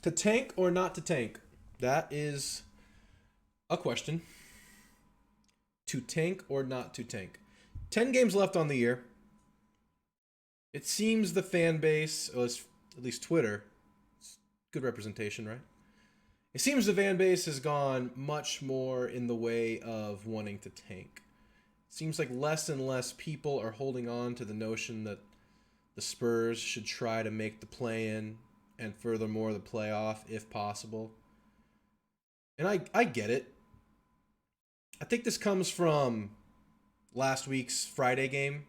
To tank or not to tank? That is a question. To tank or not to tank? 10 games left on the year. It seems the fan base, or at least Twitter, it's good representation, right? It seems the fan base has gone much more in the way of wanting to tank. It seems like less and less people are holding on to the notion that the Spurs should try to make the play in and furthermore the playoff if possible. And I get it. I think this comes from last week's Friday game.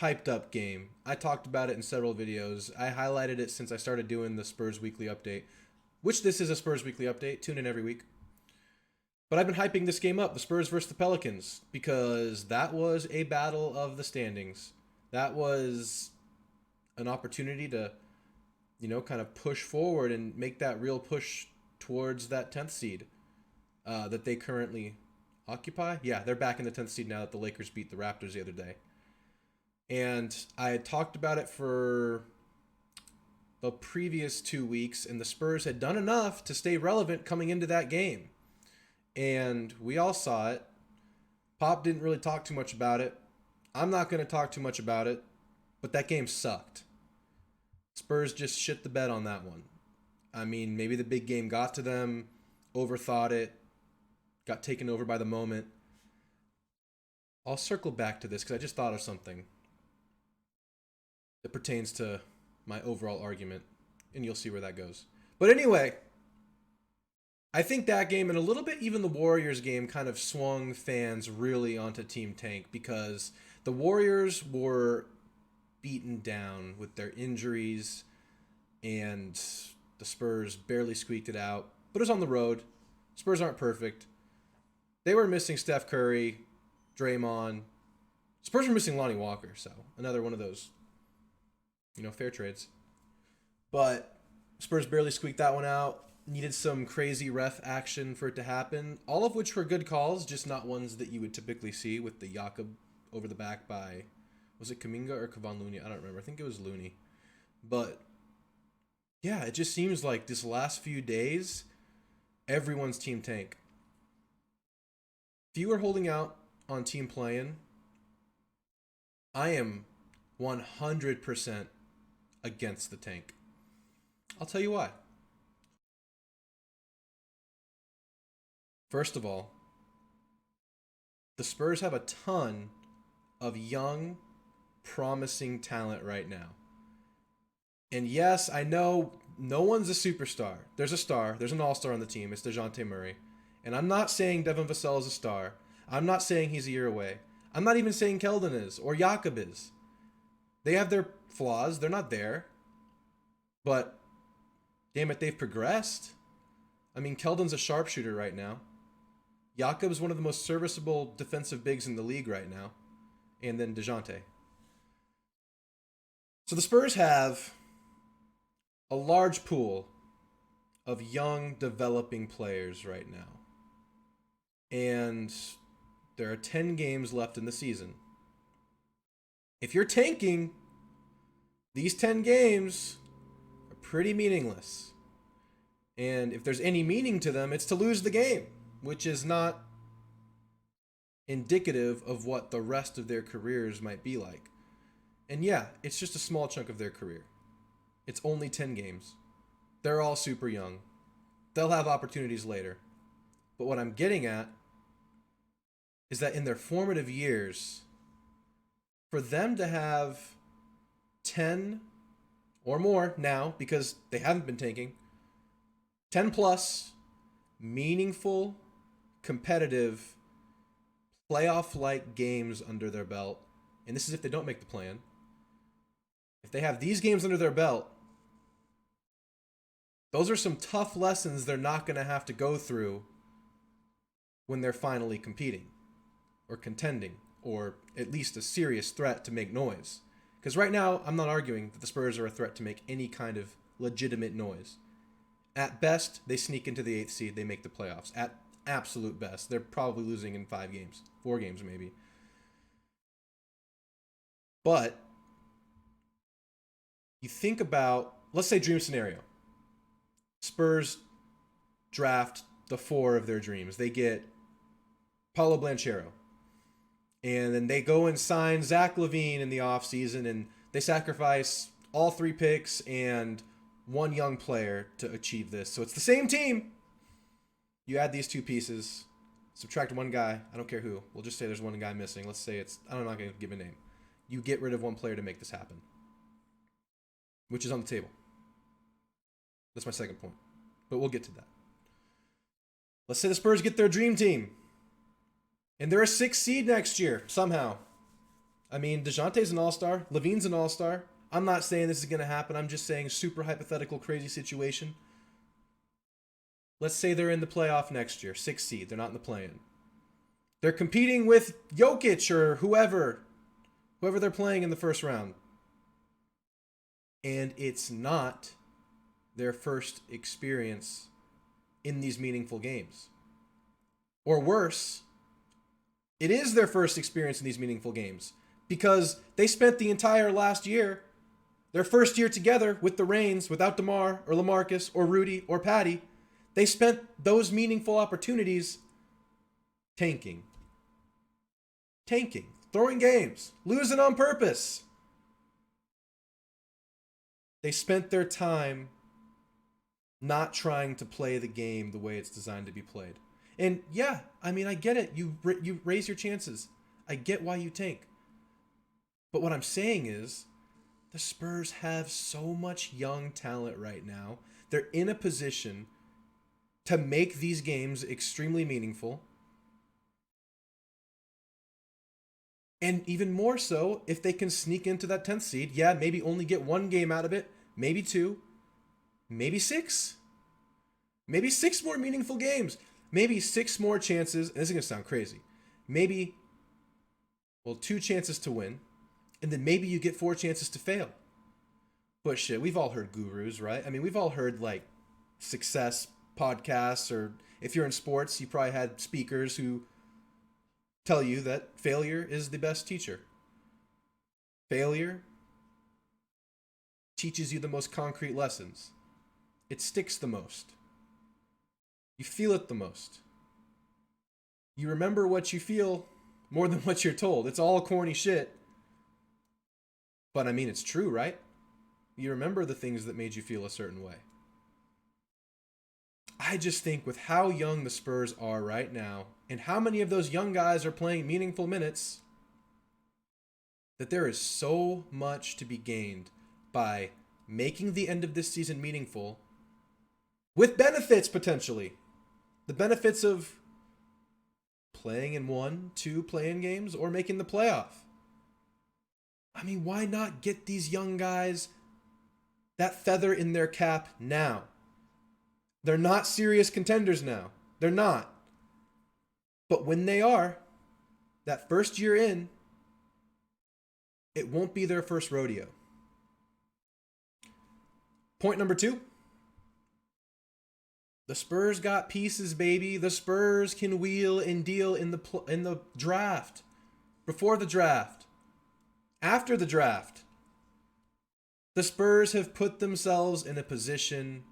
Hyped up game. I talked about it in several videos. I highlighted it since I started doing the Spurs Weekly Update, which this is a Spurs Weekly Update. Tune in every week. But I've been hyping this game up, the Spurs versus the Pelicans, because that was a battle of the standings. That was an opportunity to, kind of push forward and make that real push towards that 10th seed that they currently occupy. Yeah, they're back in the 10th seed now that the Lakers beat the Raptors the other day. And I had talked about it for the previous 2 weeks, and the Spurs had done enough to stay relevant coming into that game. And we all saw it. Pop didn't really talk too much about it. I'm not going to talk too much about it, but that game sucked. Spurs just shit the bed on that one. I mean, maybe the big game got to them, overthought it, got taken over by the moment. I'll circle back to this because I just thought of something that pertains to my overall argument, and you'll see where that goes. But anyway, I think that game and a little bit even the Warriors game kind of swung fans really onto Team Tank because the Warriors were beaten down with their injuries and the Spurs barely squeaked it out. But it was on the road. Spurs aren't perfect. They were missing Steph Curry, Draymond. Spurs were missing Lonnie Walker, so another one of those, fair trades. But Spurs barely squeaked that one out. Needed some crazy ref action for it to happen. All of which were good calls, just not ones that you would typically see with the Jakob over the back by, was it Kuminga or Kevon Looney? I don't remember. I think it was Looney. But yeah, it just seems like this last few days, everyone's Team Tank. If you are holding out on Team Playing, I am 100% against the tank. I'll tell you why. First of all, the Spurs have a ton of young, promising talent right now. And yes, I know no one's a superstar. There's a star. There's an all-star on the team. It's DeJounte Murray. And I'm not saying Devin Vassell is a star. I'm not saying he's a year away. I'm not even saying Keldon is or Jakob is. They have their flaws. They're not there. But, damn it, they've progressed. I mean, Keldon's a sharpshooter right now. Jakob's one of the most serviceable defensive bigs in the league right now. And then DeJounte. So the Spurs have a large pool of young, developing players right now. And there are 10 games left in the season. If you're tanking, these 10 games are pretty meaningless. And if there's any meaning to them, it's to lose the game, which is not indicative of what the rest of their careers might be like. And yeah, it's just a small chunk of their career. It's only 10 games. They're all super young. They'll have opportunities later. But what I'm getting at is that in their formative years, for them to have 10 or more now, because they haven't been tanking, 10 plus meaningful, competitive, playoff-like games under their belt, and this is if they don't make the plan. If they have these games under their belt, those are some tough lessons they're not going to have to go through when they're finally competing or contending or at least a serious threat to make noise. Because right now, I'm not arguing that the Spurs are a threat to make any kind of legitimate noise. At best, they sneak into the 8th seed, they make the playoffs. At absolute best, they're probably losing in 5 games, 4 games maybe. But you think about, let's say dream scenario. Spurs draft the 4 of their dreams. They get Paulo Blanchero. And then they go and sign Zach LaVine in the offseason, and they sacrifice all 3 picks and 1 young player to achieve this. So it's the same team. You add these 2 pieces, subtract 1 guy. I don't care who. We'll just say there's 1 guy missing. Let's say I'm not going to give a name. You get rid of 1 player to make this happen, which is on the table. That's my second point. But we'll get to that. Let's say the Spurs get their dream team. And they're a 6th seed next year, somehow. I mean, DeJounte's an all-star. LaVine's an all-star. I'm not saying this is going to happen. I'm just saying super hypothetical, crazy situation. Let's say they're in the playoff next year, 6th seed. They're not in the play-in. They're competing with Jokic or whoever they're playing in the first round. And it's not their first experience in these meaningful games. Or worse, it is their first experience in these meaningful games because they spent the entire last year, their first year together with the Reigns, without DeMar or LaMarcus or Rudy or Patty. They spent those meaningful opportunities tanking, throwing games, losing on purpose. They spent their time not trying to play the game the way it's designed to be played. And yeah, I mean, I get it. You raise your chances. I get why you tank. But what I'm saying is the Spurs have so much young talent right now. They're in a position to make these games extremely meaningful. And even more so if they can sneak into that 10th seed. Yeah, maybe only get 1 game out of it. Maybe 2. Maybe 6. Maybe 6 more meaningful games. Maybe 6 more chances. And this is going to sound crazy. Maybe, 2 chances to win. And then maybe you get 4 chances to fail. But shit, we've all heard gurus, right? I mean, we've all heard like success podcasts, or if you're in sports, you probably had speakers who tell you that failure is the best teacher. Failure teaches you the most concrete lessons. It sticks the most. You feel it the most. You remember what you feel more than what you're told. It's all corny shit. But I mean, it's true, right? You remember the things that made you feel a certain way. I just think with how young the Spurs are right now, and how many of those young guys are playing meaningful minutes, that there is so much to be gained by making the end of this season meaningful with benefits potentially. The benefits of playing in 1, 2 play-in games or making the playoff. I mean, why not get these young guys that feather in their cap now? They're not serious contenders now. They're not. But when they are, that first year in, it won't be their first rodeo. Point number 2. The Spurs got pieces, baby. The Spurs can wheel and deal in the draft. Before the draft. After the draft. The Spurs have put themselves in a position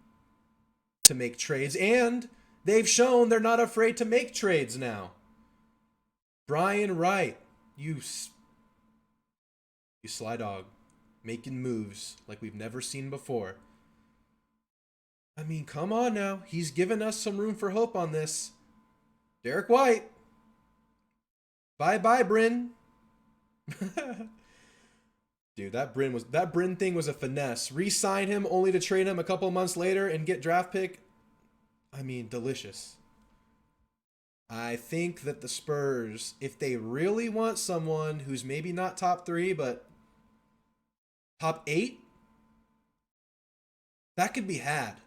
to make trades, and they've shown they're not afraid to make trades now. Brian Wright, you sly dog, making moves like we've never seen before. I mean, come on now. He's given us some room for hope on this. Derek White. Bye-bye, Bryn. Dude, that Bryn thing was a finesse. Re-sign him only to trade him a couple months later and get draft pick. I mean, delicious. I think that the Spurs, if they really want someone who's maybe not top 3, but top 8, that could be had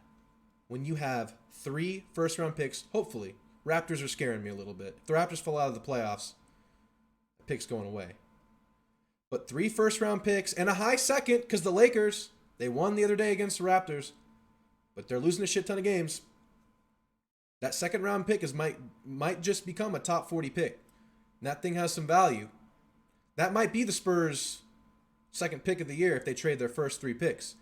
when you have 3 first-round picks, hopefully. Raptors are scaring me a little bit. If the Raptors fall out of the playoffs, the pick's going away. But 3 first-round picks and a high second, because the Lakers, they won the other day against the Raptors, but they're losing a shit ton of games. That second-round pick might just become a top 40 pick. And that thing has some value. That might be the Spurs' second pick of the year if they trade their first 3 picks.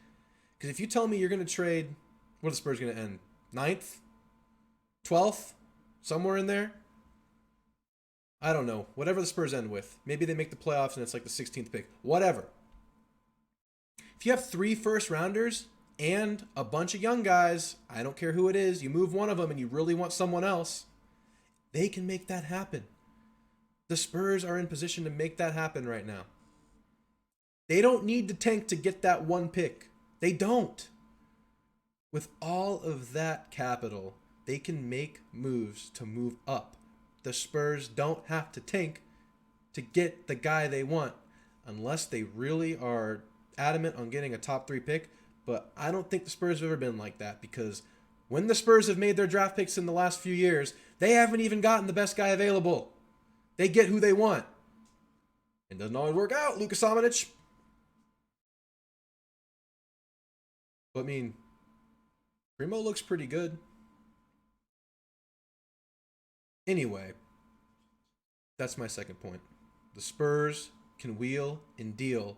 Because if you tell me you're going to trade, what are the Spurs going to end? 9th, 12th, somewhere in there. I don't know. Whatever the Spurs end with. Maybe they make the playoffs and it's like the 16th pick. Whatever. If you have 3 first rounders and a bunch of young guys, I don't care who it is, you move one of them and you really want someone else, they can make that happen. The Spurs are in position to make that happen right now. They don't need to tank to get that one pick. They don't. With all of that capital, they can make moves to move up. The Spurs don't have to tank to get the guy they want unless they really are adamant on getting a top 3 pick. But I don't think the Spurs have ever been like that, because when the Spurs have made their draft picks in the last few years, they haven't even gotten the best guy available. They get who they want. It doesn't always work out, Luka Samanic. But I mean, Primo looks pretty good. Anyway, that's my second point. The Spurs can wheel and deal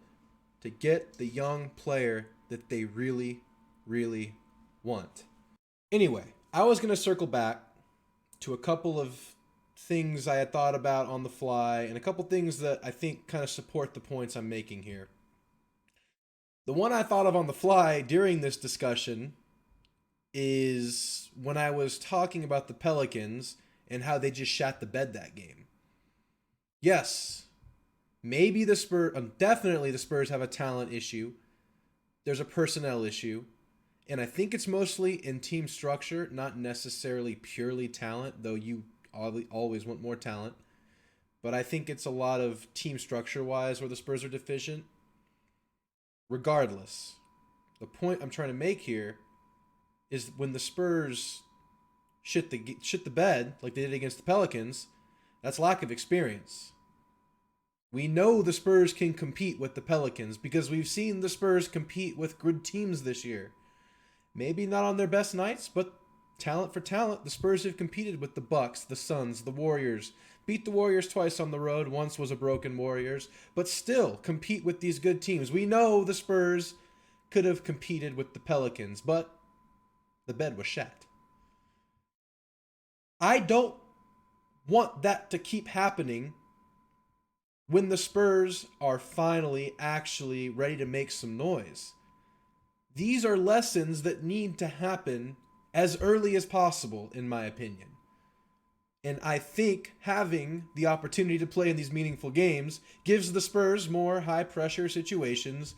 to get the young player that they really, really want. Anyway, I was going to circle back to a couple of things I had thought about on the fly and a couple things that I think kind of support the points I'm making here. The one I thought of on the fly during this discussion is when I was talking about the Pelicans and how they just shat the bed that game. Yes, maybe the Spurs, definitely the Spurs have a talent issue. There's a personnel issue. And I think it's mostly in team structure, not necessarily purely talent, though you always want more talent. But I think it's a lot of team structure-wise where the Spurs are deficient. Regardless, the point I'm trying to make here is when the Spurs shit the bed like they did against the Pelicans, that's lack of experience. We know the Spurs can compete with the Pelicans because we've seen the Spurs compete with good teams this year. Maybe not on their best nights, but talent for talent, the Spurs have competed with the Bucks, the Suns, the Warriors. Beat the Warriors twice on the road. Once was a broken Warriors, but still compete with these good teams. We know the Spurs could have competed with the Pelicans, but the bed was shat. I don't want that to keep happening when the Spurs are finally actually ready to make some noise. These are lessons that need to happen as early as possible, in my opinion. And I think having the opportunity to play in these meaningful games gives the Spurs more high-pressure situations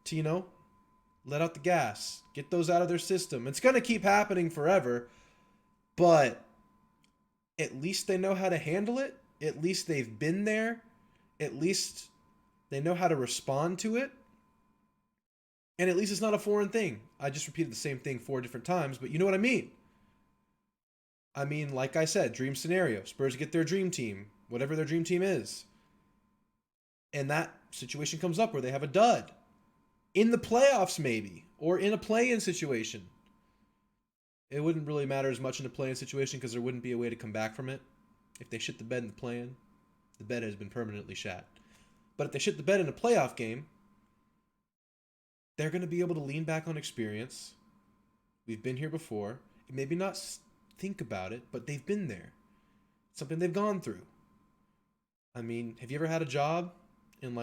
to, let out the gas, get those out of their system. It's going to keep happening forever, but at least they know how to handle it. At least they've been there. At least they know how to respond to it. And at least it's not a foreign thing. I just repeated the same thing 4 different times, but you know what I mean. I mean, like I said, dream scenario. Spurs get their dream team, whatever their dream team is. And that situation comes up where they have a dud. In the playoffs, maybe. Or in a play-in situation. It wouldn't really matter as much in a play-in situation because there wouldn't be a way to come back from it. If they shit the bed in the play-in, the bed has been permanently shat. But if they shit the bed in a playoff game, they're going to be able to lean back on experience. We've been here before. Maybe not think about it, but they've been there. It's something they've gone through. I mean, have you ever had a job and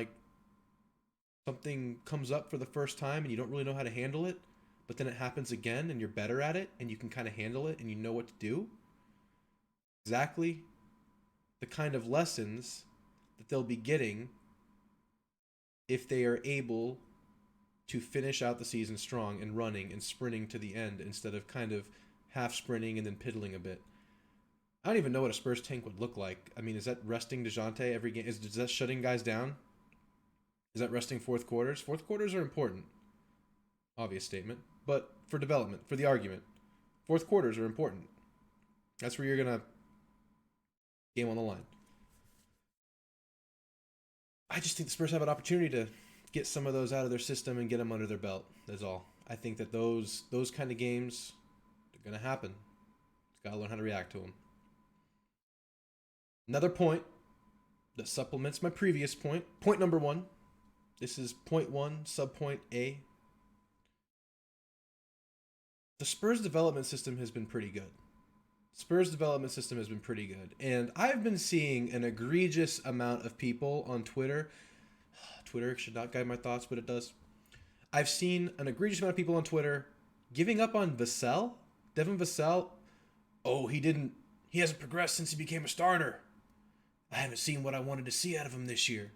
something comes up for the first time and you don't really know how to handle it, but then it happens again and you're better at it and you can kind of handle it and you know what to do? Exactly the kind of lessons that they'll be getting if they are able to finish out the season strong and running and sprinting to the end instead of kind of half sprinting and then piddling a bit. I don't even know what a Spurs tank would look like. I mean, is that resting DeJounte every game? Is that shutting guys down? Is that resting fourth quarters? Fourth quarters are important. Obvious statement. But for development, for the argument, fourth quarters are important. That's where you're going to game on the line. I just think the Spurs have an opportunity to get some of those out of their system and get them under their belt. That's all. I think that those kind of games, they're going to happen. Got to learn how to react to them. Another point that supplements my previous point. Point number 1. This is point 1, subpoint A. the Spurs development system has been pretty good. Spurs development system has been pretty good. And I've been seeing an egregious amount of people on Twitter. Twitter should not guide my thoughts, but it does. I've seen an egregious amount of people on Twitter giving up on Vassell. Devin Vassell. Oh, he hasn't progressed since he became a starter. I haven't seen what I wanted to see out of him this year.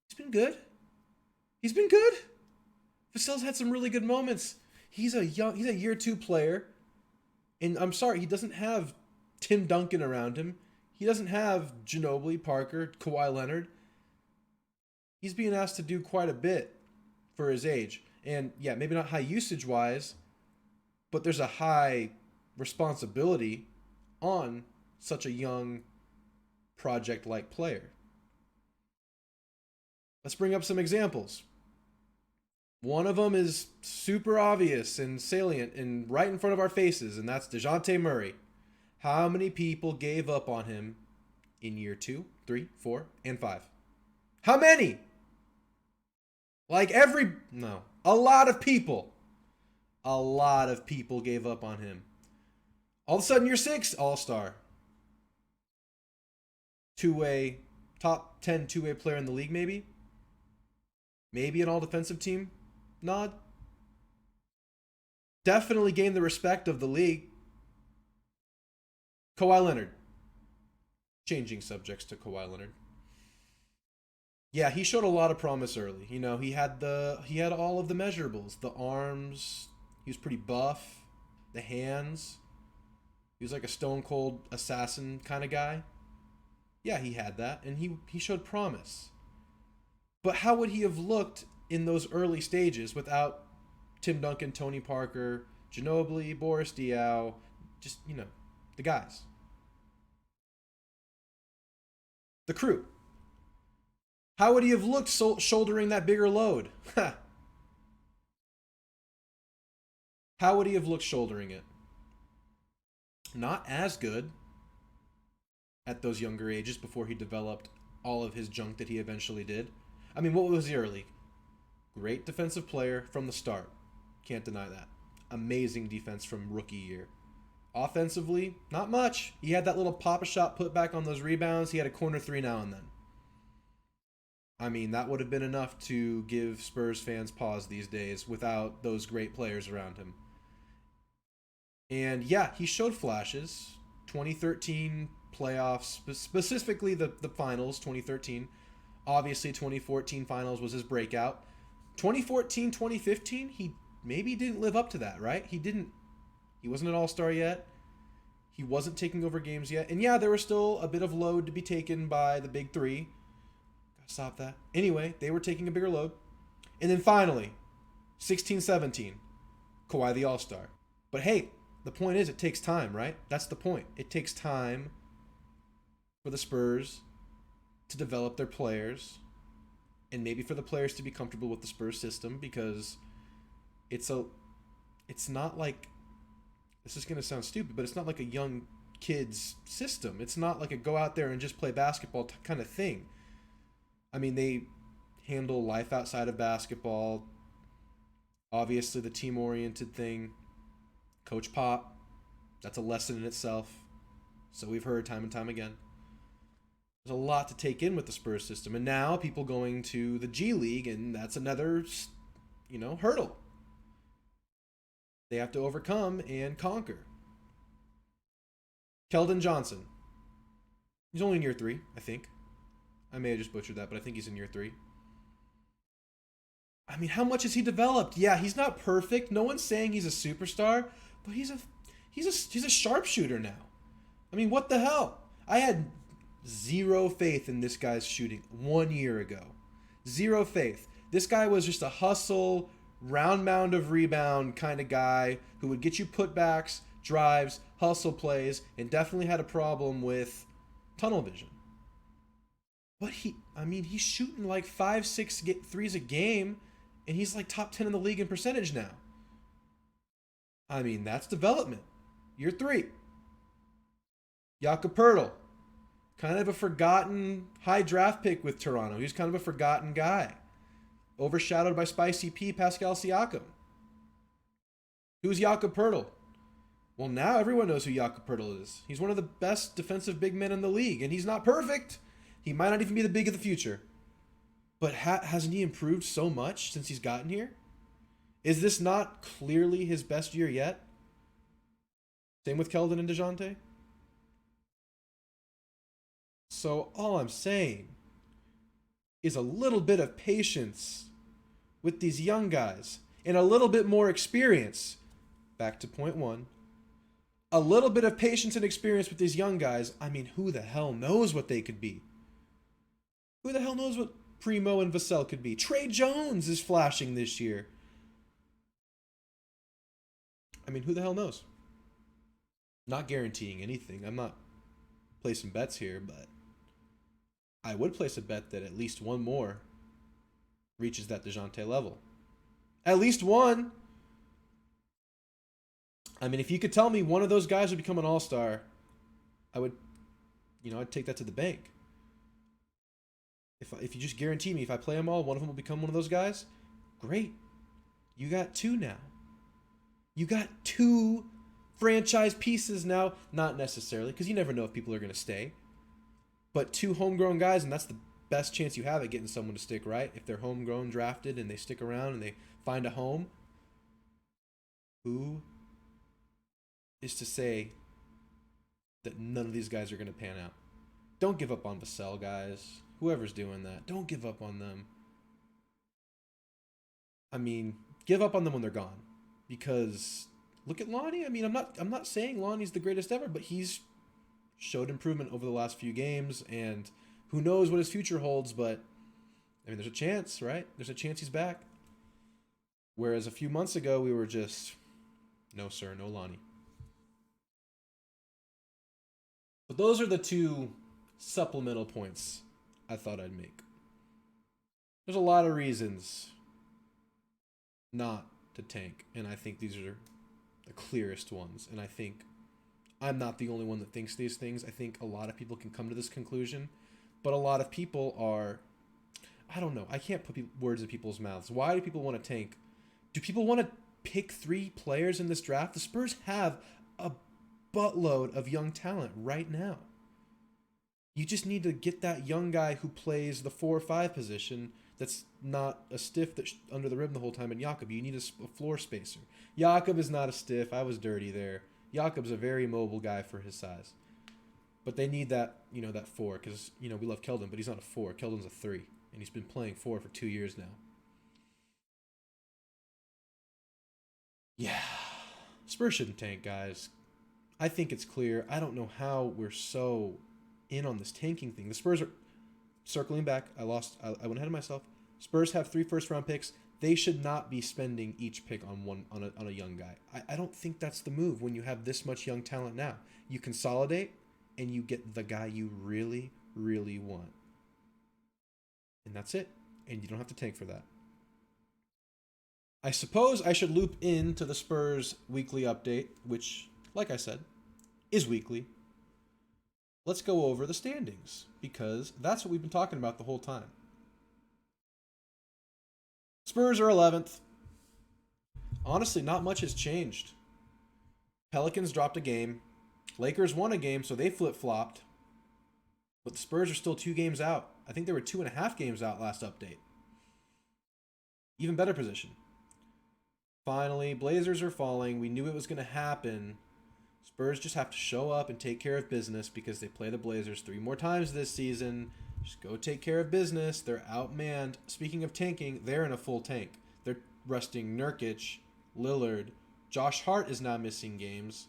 He's been good. He's been good. Vassell's had some really good moments. He's a year 2 player. And I'm sorry, he doesn't have Tim Duncan around him. He doesn't have Ginobili, Parker, Kawhi Leonard. He's being asked to do quite a bit for his age. And yeah, maybe not high usage wise, but there's a high responsibility on such a young project-like player. Let's bring up some examples. One of them is super obvious and salient and right in front of our faces, and that's DeJounte Murray. How many people gave up on him in year 2, 3, 4, and 5? How many? A lot of people. A lot of people gave up on him. All of a sudden, year 6, all-star. Two-way, top 10 two-way player in the league, maybe? Maybe an all-defensive team nod? Definitely gained the respect of the league. Kawhi Leonard. Changing subjects to Kawhi Leonard. Yeah, he showed a lot of promise early. You know, he had all of the measurables. The arms, he was pretty buff. The hands. He was like a stone cold assassin kind of guy. Yeah, he had that, and he showed promise. But how would he have looked in those early stages without Tim Duncan, Tony Parker, Ginobili, Boris Diaw, just, the guys. The crew. How would he have looked shouldering that bigger load? How would he have looked shouldering it? Not as good at those younger ages before he developed all of his junk that he eventually did. I mean, what was he early? Great defensive player from the start. Can't deny that. Amazing defense from rookie year. Offensively, not much. He had that little pop-a-shot put back on those rebounds. He had a corner 3 now and then. I mean, that would have been enough to give Spurs fans pause these days without those great players around him. And yeah, he showed flashes. 2013 playoffs, specifically the finals, 2013. Obviously, 2014 finals was his breakout. 2014, 2015, he maybe didn't live up to that, right? He wasn't an all-star yet. He wasn't taking over games yet. And yeah, there was still a bit of load to be taken by the big 3. Gotta stop that. Anyway, they were taking a bigger load. And then finally, 16-17, Kawhi the all-star. But hey, the point is it takes time, right? That's the point. It takes time for the Spurs to develop their players and maybe for the players to be comfortable with the Spurs system, because it's not like, this is going to sound stupid, but it's not like a young kid's system. It's not like a go out there and just play basketball kind of thing. I mean, they handle life outside of basketball. Obviously, the team-oriented thing. Coach Pop, that's a lesson in itself. So we've heard time and time again. There's a lot to take in with the Spurs system. And now people going to the G League, and that's another, hurdle they have to overcome and conquer. Keldon Johnson. He's only in year 3, I think. I may have just butchered that, but I think he's in year 3. I mean, how much has he developed? Yeah, he's not perfect. No one's saying he's a superstar, but he's a sharpshooter now. I mean, what the hell? I had zero faith in this guy's shooting 1 year ago. Zero faith. This guy was just a hustle, round mound of rebound kind of guy who would get you putbacks, drives, hustle plays, and definitely had a problem with tunnel vision. But he's shooting like 5-6 threes a game, and he's like top 10 in the league in percentage now. I mean, that's development. Year 3. Jakob Poeltl. Kind of a forgotten high draft pick with Toronto. He's kind of a forgotten guy. Overshadowed by Spicy P, Pascal Siakam. Who's Jakob Pertl? Well, now everyone knows who Jakob Pertl is. He's one of the best defensive big men in the league, and he's not perfect. He might not even be the big of the future. But hasn't he improved so much since he's gotten here? Is this not clearly his best year yet? Same with Keldon and DeJounte. So all I'm saying is a little bit of patience with these young guys and a little bit more experience. Back to point one. A little bit of patience and experience with these young guys. I mean, who the hell knows what they could be? Who the hell knows what Primo and Vassell could be? Trey Jones is flashing this year. I mean, who the hell knows? Not guaranteeing anything. I'm not placing bets here, but I would place a bet that at least one more reaches that DeJounte level. At least one. I mean, if you could tell me one of those guys would become an all-star, I'd take that to the bank. If you just guarantee me if I play them all, one of them will become one of those guys, great. You got two now. You got two franchise pieces now. Not necessarily, because you never know if people are going to stay. But two homegrown guys, and that's the best chance you have at getting someone to stick, right? If they're homegrown, drafted, and they stick around and they find a home. Who is to say that none of these guys are going to pan out? Don't give up on Vassell, guys. Whoever's doing that, don't give up on them. I mean, give up on them when they're gone. Because look at Lonnie. I mean, I'm not saying Lonnie's the greatest ever, but he's showed improvement over the last few games, and who knows what his future holds, but I mean, there's a chance, right? There's a chance he's back. Whereas a few months ago, we were just, no sir, no Lonnie. But those are the two supplemental points I thought I'd make. There's a lot of reasons not to tank, and I think these are the clearest ones, and I think I'm not the only one that thinks these things. I think a lot of people can come to this conclusion, but a lot of people are, I don't know, I can't put words in people's mouths. Why do people want to tank? Do people want to pick 3 players in this draft? The Spurs have a buttload of young talent right now. You just need to get that young guy who plays the 4 or 5 position that's not a stiff that's under the rim the whole time in Jakob. You need a floor spacer. Jakob is not a stiff. I was dirty there. Jakob's a very mobile guy for his size. But they need that, that 4, because, we love Keldon, but he's not a 4. Keldon's a 3, and he's been playing 4 for 2 years now. Yeah. Spurs shouldn't tank, guys. I think it's clear. I don't know how we're so in on this tanking thing. The Spurs are circling back. I went ahead of myself. Spurs have 3 first-round picks. They should not be spending each pick on a young guy. I don't think that's the move when you have this much young talent now. You consolidate, and you get the guy you really, really want. And that's it. And you don't have to tank for that. I suppose I should loop into the Spurs weekly update, which, like I said, is weekly. Let's go over the standings, because that's what we've been talking about the whole time. Spurs are 11th. Honestly, not much has changed. Pelicans dropped a game. Lakers won a game, so they flip-flopped. But the Spurs are still 2 games out. I think they were 2.5 games out last update. Even better position. Finally, Blazers are falling. We knew it was going to happen. Spurs just have to show up and take care of business because they play the Blazers 3 more times this season. Just go take care of business. They're outmanned. Speaking of tanking, they're in a full tank. They're resting Nurkic, Lillard. Josh Hart is now missing games.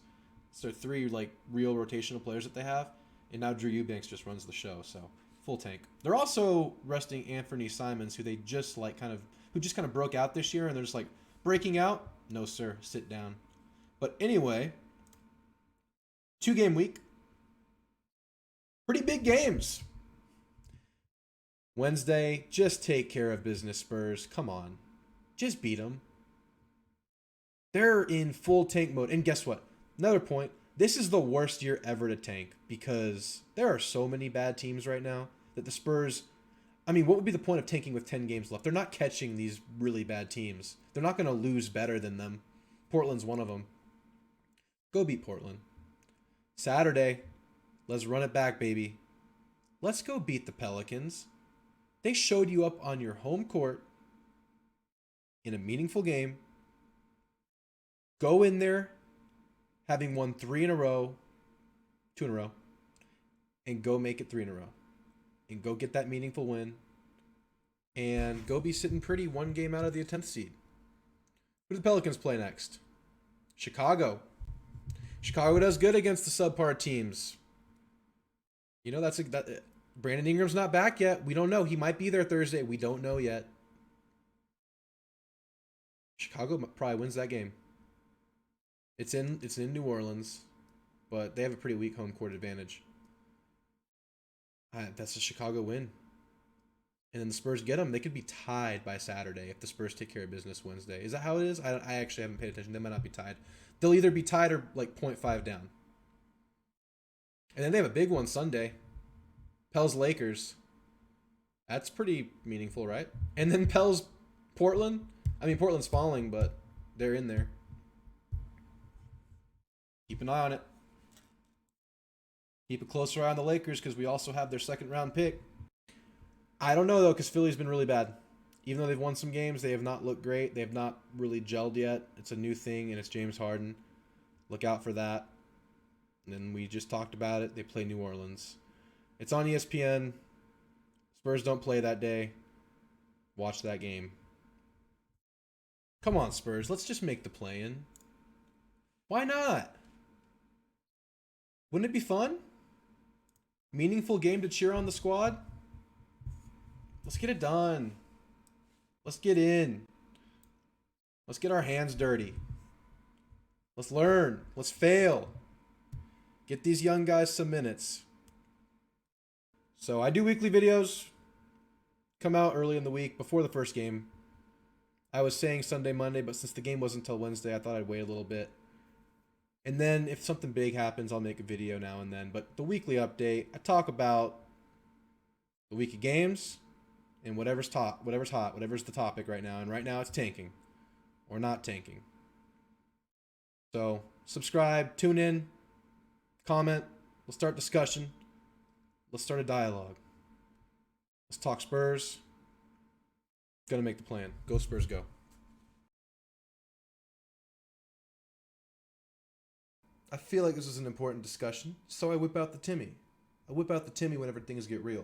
So 3 real rotational players that they have. And now Drew Eubanks just runs the show. So full tank. They're also resting Anthony Simons, who they just kind of broke out this year, and they're just breaking out? No, sir. Sit down. But anyway, 2-game week. Pretty big games. Wednesday, just take care of business, Spurs. Come on. Just beat them. They're in full tank mode. And guess what? Another point. This is the worst year ever to tank because there are so many bad teams right now that the Spurs... I mean, what would be the point of tanking with 10 games left? They're not catching these really bad teams. They're not going to lose better than them. Portland's one of them. Go beat Portland. Saturday, let's run it back, baby. Let's go beat the Pelicans. They showed you up on your home court in a meaningful game. Go in there having won 3 in a row, 2 in a row, and go make it 3 in a row. And go get that meaningful win. And go be sitting pretty 1 game out of the 10th seed. Who do the Pelicans play next? Chicago. Chicago does good against the subpar teams. You know, Brandon Ingram's not back yet. We don't know. He might be there Thursday. We don't know yet. Chicago probably wins that game. It's in New Orleans, but they have a pretty weak home court advantage. That's a Chicago win. And then the Spurs get them. They could be tied by Saturday if the Spurs take care of business Wednesday. Is that how it is? I actually haven't paid attention. They might not be tied. They'll either be tied or like 0.5 down. And then they have a big one Sunday. Pels Lakers. That's pretty meaningful, right? And then Pels Portland. I mean, Portland's falling, but they're in there. Keep an eye on it. Keep a closer eye on the Lakers because we also have their 2nd round pick. I don't know, though, because Philly's been really bad. Even though they've won some games, they have not looked great. They have not really gelled yet. It's a new thing, and it's James Harden. Look out for that. And then we just talked about it. They play New Orleans. It's on ESPN. Spurs don't play that day. Watch that game. Come on, Spurs. Let's just make the play-in. Why not? Wouldn't it be fun? Meaningful game to cheer on the squad? Let's get it done. Let's get in. Let's get our hands dirty. Let's learn. Let's fail. Get these young guys some minutes. So I do weekly videos. Come out early in the week before the first game. I was saying Sunday, Monday, but since the game wasn't until Wednesday, I thought I'd wait a little bit. And then if something big happens, I'll make a video now and then. But the weekly update, I talk about the week of games and whatever's hot, whatever's the topic right now. And right now it's tanking or not tanking. So subscribe, tune in, comment. We'll start discussion. Let's start a dialogue. Let's talk Spurs. Gonna make the plan. Go Spurs, go. I feel like this is an important discussion, so I whip out the Timmy. I whip out the Timmy whenever things get real.